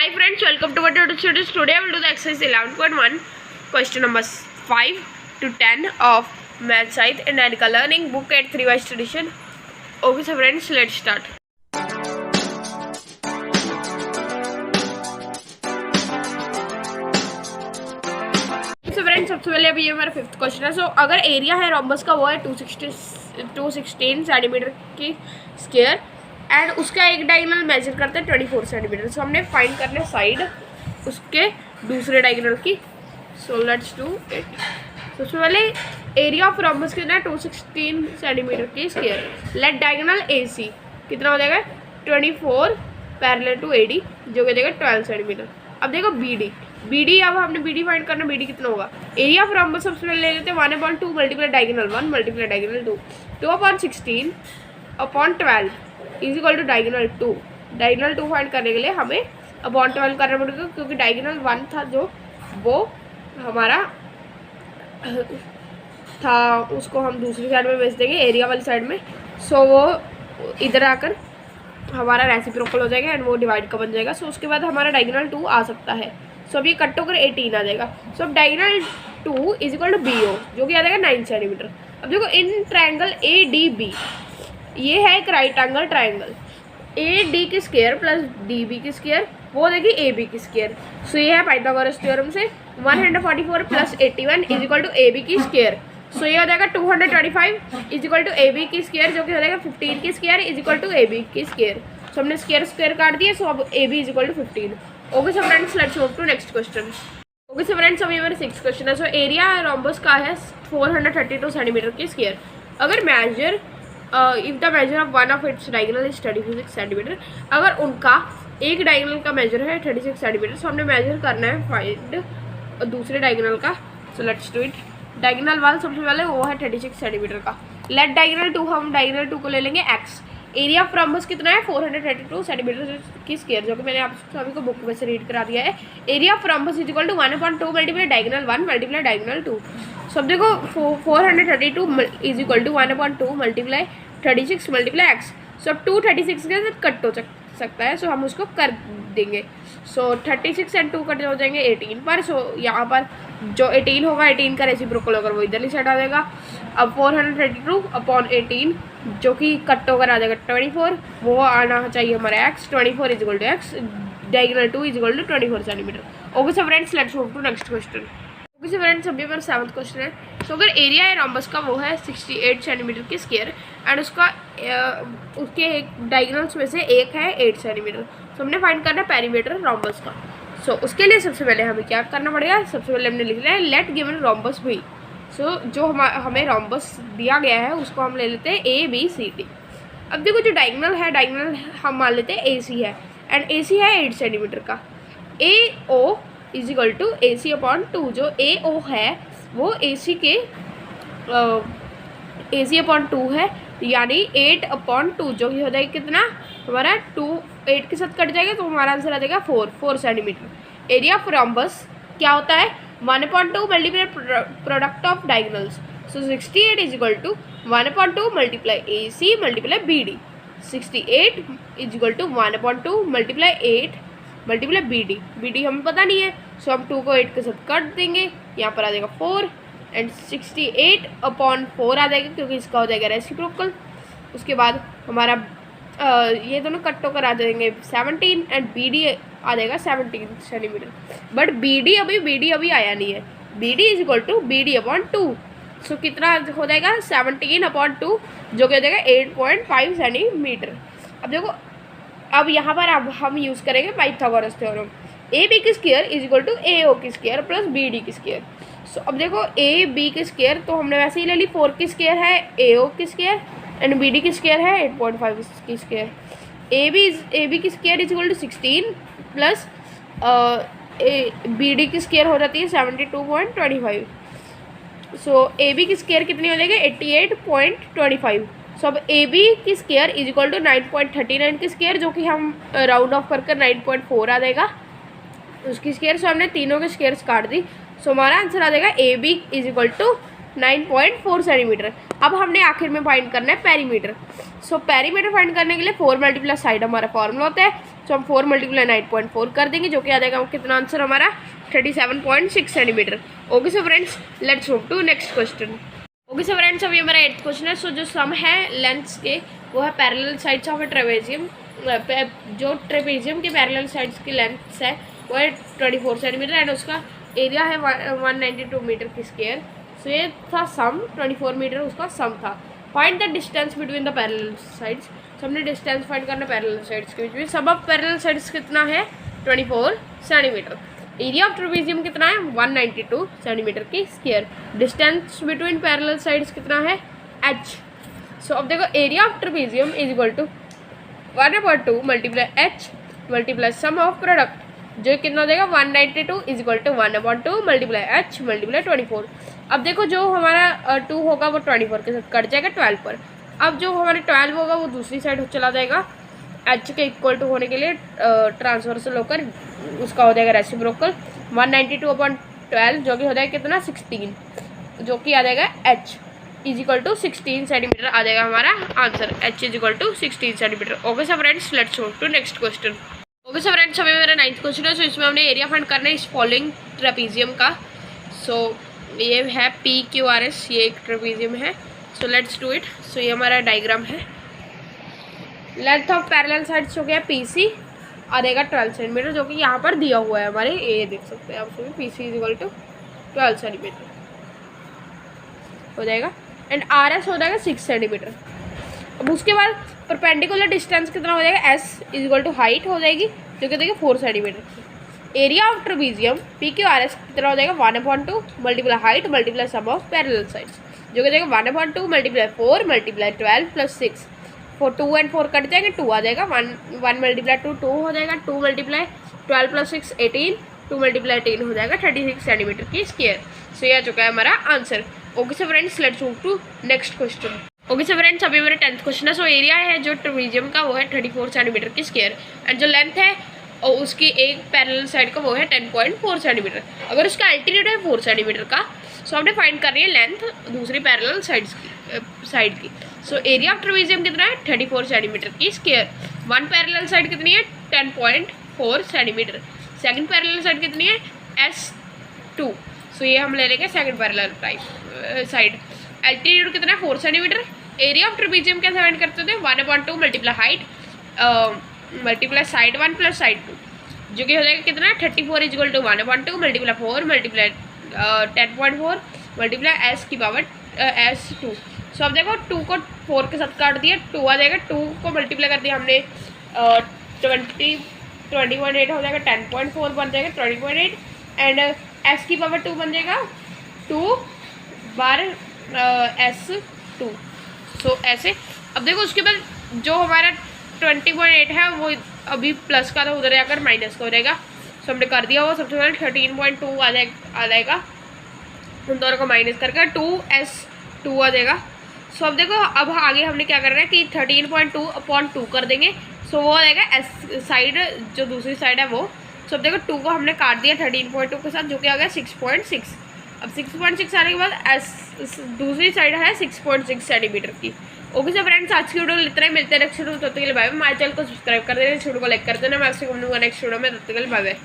Hi friends, welcome to our tutorial studios. Today I will do the exercise 11.1 question numbers 5 to 10 of Math Science and Medical Learning book at 3 West edition. Okay so friends, let's start. So friends, सबसे पहले अभी ये हमारा 5th question है. सो अगर area है rhombus का वो है 216 सेंटीमीटर की स्क्वायर एंड उसका एक डायगोनल मेजर करते हैं 24 सेंटीमीटर. सो हमने फाइंड करने साइड उसके दूसरे डायगोनल की. सो लेट्स डू इट. सबसे पहले एरिया ऑफ रोम्बस कितना है 216 सेंटीमीटर की स्क्वायर. लेट डायगोनल ए सी कितना हो जाएगा 24 पैरेलल टू ए डी जो कि देगा 12 सेंटीमीटर. अब देखो बी डी अब हमने बी डी फाइंड करना. बी डी कितना होगा एरिया ऑफ रोम्बस सबसे पहले ले लेते हैं 1/2 multiply diagonal 1 multiply diagonal 2 2/16 upon 12 is equal to diagonal 2. Diagonal 2 find करने के लिए हमें अपॉन 12 करना पड़ेगा क्योंकि डायगोनल 1 था जो वो हमारा था उसको हम दूसरी साइड में भेज देंगे एरिया वाली साइड में. सो वो इधर आकर हमारा रेसिप्रोकल हो जाएगा एंड वो डिवाइड का बन जाएगा. सो उसके बाद हमारा डायगोनल 2 आ सकता है. सो अब ये कट होकर 18 आ जाएगा. सो अब diagonal 2 is equal to B O जो कि आ जाएगा 9 सेंटीमीटर. अब देखो in triangle A D B ये है एक right angle triangle. A D की स्क्वायर प्लस डी बी की स्क्वायर वो देगी ए बी की स्क्वायर. सो ये है पाइथागोरस थ्योरम से 144 plus 81 is equal to A B की स्क्वायर. सो ये हो जाएगा 225 is equal to A B की स्क्वायर जो कि हो जाएगा 15 की square is equal to A B की स्क्वायर. सो हमने स्क्वायर काट दिया. सो अब A B is equal to 15. Okay so friends let's move to next question. Okay so friends अभी मेरा 6th क्वेश्चन है. सो एरिया रोम्बस का है 432 सेंटीमीटर की स्क्वायर. अगर measure if the measure of one of its diagonal is 36 centimetre. अगर उनका एक डायगोनल का मेजर है 36 सेंटीमीटर. सो हमने मेजर करना है फाइंड दूसरे डायगोनल का. सो लेट्स डू इट. डायगोनल वाला सबसे पहले वो है 36 सेंटीमीटर का. लेट डायगोनल 2 हम डायगोनल 2 को ले लेंगे एक्स. एरिया ऑफ रोम्बस कितना है 432 सेंटीमीटर की स्क्वायर जो कि मैंने आप सभी को बुक में से रीड करा दिया है. Area of rhombus is equal to 1/2 multiply diagonal 1 multiply diagonal 2. सब देखो 432 is equal to 1/2 multiply 36 multiply x. So अब 236 के साथ कट हो सकता है. सो हम उसको कर देंगे. सो 36 एंड 2 कट हो जाएंगे 18 पर. सो यहाँ पर जो 18 होगा 18 का रेसिप्रोकल होकर वो इधर ही सेट आ जाएगा. अब 432 अपॉन 18 जो कि कट होकर आ जाएगा 24 वो आना चाहिए हमारा X. 24 is equal to X diagonal 2 is equal to 24 centimetre. Okay so friends let's move to next question. Okay so friends अभी हमारा 7th क्वेश्चन है. तो अगर एरिया है रोम्बस का वो है 68 सेंटीमीटर की स्क्वायर एंड उसका उसके डायगोनल्स में से एक है 8 सेंटीमीटर. तो हमने फाइंड करना है पेरीमीटर रोम्बस का. सो उसके लिए सबसे पहले हमें क्या करना पड़ेगा. सबसे पहले हमने लिख लिया है लेट गिवन रोम्बस भी. सो जो हमें रोम्बस दिया गया है उसको हम ले लेते हैं ए बी सी डी. अब देखो जो डायगोनल है डायगोनल हम मान लेते हैं ए सी है एंड ए सी है 8 सेंटीमीटर का. A O is equal to A C upon 2. जो ए ओ है वो ए सी के ए सी अपॉन 2 है यानी 8/2 जो कि हो जाएगा कितना हमारा 2 8 के साथ कट जाएगा तो हमारा आंसर आ जाएगा 4 सेंटीमीटर. एरिया ऑफ रोम्बस क्या होता है 1/2 multiply product of diagonals. So 68 is equal to 1/2 multiply A C multiply B D. 68 is equal to 1/2 multiply 8 multiply B D हमें पता नहीं है. सो हम 2 को 8 के साथ कट देंगे. यहाँ पर आ जाएगा 4 एंड 68/4 आ जाएगा क्योंकि इसका हो जाएगा रेसिप्रोकल. उसके बाद हमारा ये दोनों कट होकर आ जाएंगे 17 एंड बी डी आ जाएगा 17 सेंटीमीटर. बट बी डी अभी आया नहीं है. B D is equal to B D upon 2. So कितना हो जाएगा 17/2 जो कि हो जाएगा 8.5 सेंटीमीटर. अब देखो अब यहाँ पर अब हम यूज़ करेंगे पाइथागोरस थ्योरम. ए बी की square is equal to A O की स्क्वायर प्लस बी डी की स्क्वायर. सो अब देखो ए बी की स्क्वायर तो हमने वैसे ही ले ली 4 की स्क्वायर है ए ओ की स्क्वायर एंड बी डी की स्क्वायर है 8.5 की स्क्वायर. ए बी की square is equal to 16 plus B D की स्क्वायर हो जाती है 72.25. सो ए बी की स्क्वायर कितनी हो जाएगी 88.25. सो अब ए बी की स्क्वायर इज इक्वल टू 9.39 की स्क्वायर जो कि हम राउंड ऑफ कर 9.4 आ जाएगा उसकी स्क्वायर. सो हमने तीनों के स्क्वायर्स काट दी. सो हमारा आंसर आ जाएगा A B is equal to 9.4 centimetre. अब हमने आखिर में फाइंड करना है पेरीमीटर। सो पेरीमीटर फाइंड करने के लिए 4 मल्टीप्लाई साइड हमारा फॉर्मूला होता है। सो हम 4 मल्टीप्लाई 9.4 कर देंगे, जो कि आ जाएगा कितना आंसर हमारा 37.6 centimetre. Okay so friends, let's move to next question. Okay so friends, अभी हमारा 8th क्वेश्चन है। सो जो सम है लेंथ्स के वो है parallel sides of A trapezium. जो ट्रेपेजियम के पैरेलल साइड्स की लेंथ्स है वो है 24 सेंटीमीटर एंड उसका एरिया है 192 मीटर की स्क्वायर। सो ये था सम, 24 मीटर उसका सम था। Find the distance between the parallel sides. तो हमने डिस्टेंस फाइंड करना पैरेलल साइड्स के बीच में। सब ऑफ पैरेलल साइड्स कितना है 24 सेंटीमीटर। एरिया ऑफ ट्रेपेजियम कितना है 192 सेंटीमीटर की square. Distance between parallel sides कितना है h। सो अब देखो area of trapezium is equal to 1/2 multiply h multiply sum of product, जो कितना हो जाएगा 192 is equal to 1/2 multiply h multiply 24। अब देखो जो हमारा 2 होगा वो 24 के साथ कट जाएगा 12 पर। अब जो हमारे 12 होगा वो दूसरी साइड चला जाएगा h के इक्वल टू होने के लिए ट्रांसवर्सल होकर उसका हो जाएगा रेसिप्रोकल 192/12, जो कि हो जाएगा कितना 16, जो कि आ जाएगा h is equal to 16 centimetre आ जाएगा हमारा answer. h is equal to 16 centimetre. Okay so friends, let's move to next question. Okay so friends, अभी मेरा 9th क्वेश्चन है। सो इसमें हमने एरिया फाइंड करना है इस फॉलोइंग ट्रेपेजियम का। सो ये है PQRS, ये एक ट्रेपेजियम है। So let's do it. So ये हमारा डायग्राम है। लेंथ ऑफ पैरेलल साइड्स हो गया PC, आ जाएगा 12 सेंटीमीटर, जो कि यहाँ पर दिया हुआ है हमारे, ये देख सकते हैं आप सभी। PC is equal to 12 centimetre हो जाएगा एंड RS हो जाएगा 6 सेंटीमीटर। अब उसके बाद परपेंडिकुलर डिस्टेंस कितना हो जाएगा S is equal to height हो जाएगी, जो कि देखिए 4 centimetre. Area of trapezium PQRS कितना हो जाएगा 1/2 multiply height multiply sum of parallel sides, जो कि देखिए 1/2 multiply 4 multiply 12 plus 6। 2 and 4 cut जाएंगे, 2 आ जाएगा। 1 मल्टीप्लाई 2 2 हो जाएगा। 2 मल्टीप्लाई 12 प्लस 6 18, 2 मल्टीप्लाई 18 हो जाएगा 36 सेंटीमीटर की स्क्वायर। सो ये आ चुका है हमारा answer. Okay so friends, let's move to next question. Okay so friends, अभी मेरा 10th क्वेश्चन है। सो एरिया है जो ट्रेपेजियम का वो है 34 सेंटीमीटर की स्क्वायर एंड जो लेंथ है और उसकी एक पैरेलल साइड का वो है 10.4 सेंटीमीटर। अगर उसका अल्टीट्यूड है 4 सेंटीमीटर का, सो हमने फाइंड कर रही है लेंथ दूसरी पैरेलल साइड की। सो एरिया ऑफ ट्रेपेजियम कितना है 34 सेंटीमीटर की स्क्वायर। वन पैरेलल साइड कितनी है 10.4 सेंटीमीटर। सेकंड पैरेलल साइड कितनी है S2। सो ये हम ले लेंगे सेकंड पैरेलल साइड। एल्टीट्यूड कितना है 4 सेंटीमीटर। एरिया ऑफ ट्रेपेजियम कैसे फाइंड करते थे 1/2 multiply height multiply side 1 plus side 2, जो कि हो जाएगा कितना 34 is equal to 1/2 multiply 4 multiply 10.4 multiply S की पावर S2। सो अब देखो 2 को 4 के साथ काट दिया, 2 आ जाएगा। 2 को मल्टीप्लाई कर दिया हमने 20.8 हो जाएगा, 10.4 बन जाएगा 20.8 एंड S की पावर 2 बन जाएगा 2 बार S2। सो ऐसे अब देखो उसके बाद जो हमारा 20.8 है वो अभी प्लस का था, उधर जाकर माइनस का हो जाएगा। सो हमने कर दिया वो सबसे पहले 13.2 आ जाएगा, उन दोनों को माइनस करके 2S2 आ जाएगा। सो अब देखो अब आगे हमने क्या करना है कि 13.2/2 कर देंगे। सो वो आ जाएगा S साइड, जो दूसरी साइड है वो। सो अब देखो 2 को हमने काट दिया 13.2 के साथ, जो कि आ गया 6.6। अब 6.6 आने के बाद S दूसरी साइड है 6.6 सेंटीमीटर की। ओके सो फ्रेंड्स, आज की वीडियो इतना ही। मिलते हैं नेक्स्ट वीडियो में, तब तक के लिए बाय बाय। हमारे चैनल को सब्सक्राइब कर देना, इस वीडियो को लाइक कर देना। मैं आपसे मिलूंगा नेक्स्ट वीडियो में, तब तक के लिए बाय बाय।